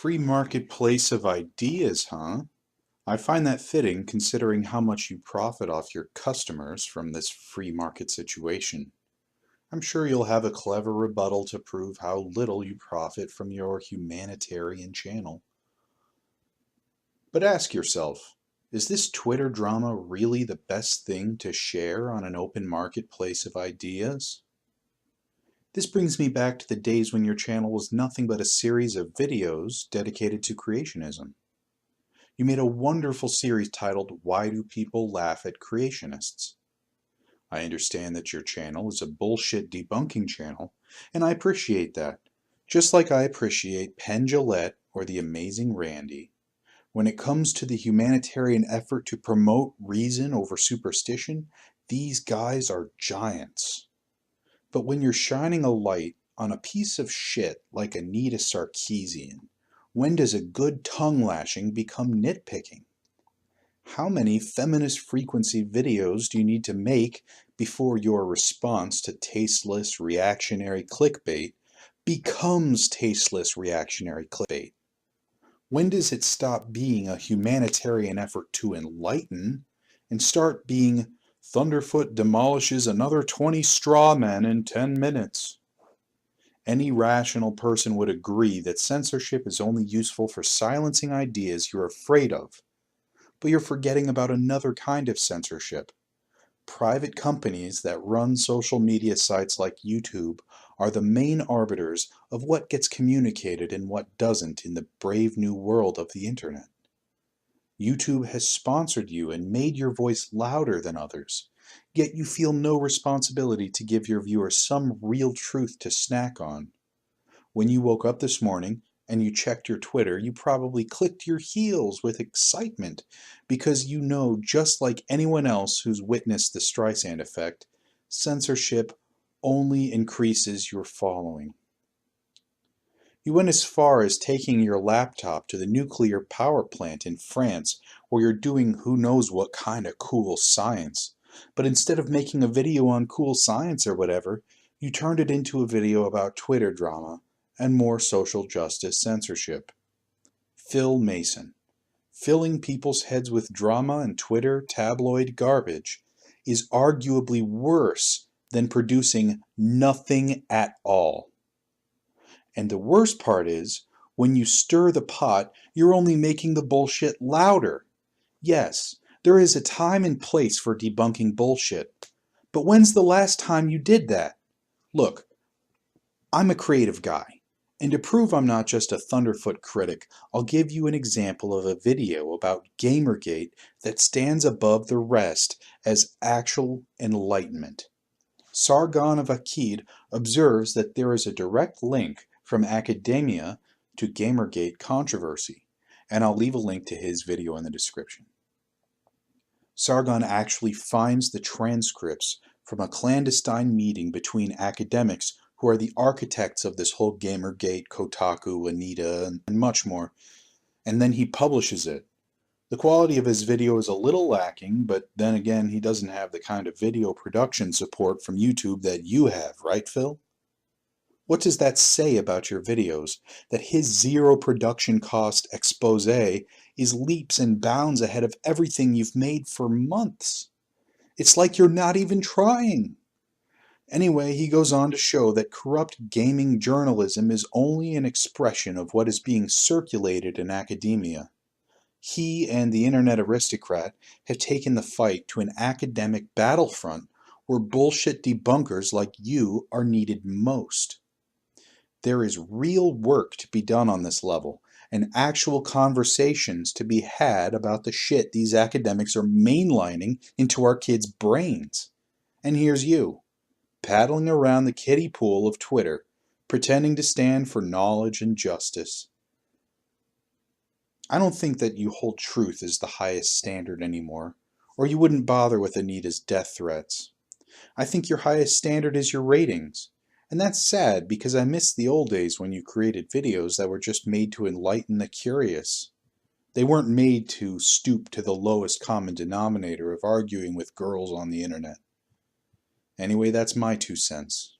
Free marketplace of ideas, huh? I find that fitting considering how much you profit off your customers from this free market situation. I'm sure you'll have a clever rebuttal to prove how little you profit from your humanitarian channel. But ask yourself, is this Twitter drama really the best thing to share on an open marketplace of ideas? This brings me back to the days when your channel was nothing but a series of videos dedicated to creationism. You made a wonderful series titled Why Do People Laugh at Creationists? I understand that your channel is a bullshit debunking channel, and I appreciate that, just like I appreciate Penn Jillette or The Amazing Randy. When it comes to the humanitarian effort to promote reason over superstition, these guys are giants. But when you're shining a light on a piece of shit like Anita Sarkeesian, when does a good tongue lashing become nitpicking? How many feminist frequency videos do you need to make before your response to tasteless reactionary clickbait becomes tasteless reactionary clickbait? When does it stop being a humanitarian effort to enlighten and start being Thunderfoot demolishes another 20 straw men in 10 minutes? Any rational person would agree that censorship is only useful for silencing ideas you're afraid of. But you're forgetting about another kind of censorship. Private companies that run social media sites like YouTube are the main arbiters of what gets communicated and what doesn't in the brave new world of the internet. YouTube has sponsored you and made your voice louder than others, yet you feel no responsibility to give your viewers some real truth to snack on. When you woke up this morning and you checked your Twitter, you probably clicked your heels with excitement because you know, just like anyone else who's witnessed the Streisand effect, censorship only increases your following. You went as far as taking your laptop to the nuclear power plant in France where you're doing who knows what kind of cool science. But instead of making a video on cool science or whatever, you turned it into a video about Twitter drama and more social justice censorship. Phil Mason. Filling people's heads with drama and Twitter tabloid garbage is arguably worse than producing nothing at all. And the worst part is, when you stir the pot, you're only making the bullshit louder. Yes, there is a time and place for debunking bullshit. But when's the last time you did that? Look, I'm a creative guy. And to prove I'm not just a Thunderfoot critic, I'll give you an example of a video about Gamergate that stands above the rest as actual enlightenment. Sargon of Akkad observes that there is a direct link from academia to Gamergate controversy, and I'll leave a link to his video in the description. Sargon actually finds the transcripts from a clandestine meeting between academics who are the architects of this whole Gamergate, Kotaku, Anita, and much more, and then he publishes it. The quality of his video is a little lacking, but then again, he doesn't have the kind of video production support from YouTube that you have, right, Phil? What does that say about your videos? That his zero production cost expose is leaps and bounds ahead of everything you've made for months. It's like you're not even trying. Anyway, he goes on to show that corrupt gaming journalism is only an expression of what is being circulated in academia. He and the internet aristocrat have taken the fight to an academic battlefront where bullshit debunkers like you are needed most. There is real work to be done on this level, and actual conversations to be had about the shit these academics are mainlining into our kids' brains. And here's you, paddling around the kiddie pool of Twitter, pretending to stand for knowledge and justice. I don't think that you hold truth as the highest standard anymore, or you wouldn't bother with Anita's death threats. I think your highest standard is your ratings. And that's sad because I miss the old days when you created videos that were just made to enlighten the curious. They weren't made to stoop to the lowest common denominator of arguing with girls on the internet. Anyway, that's my 2 cents.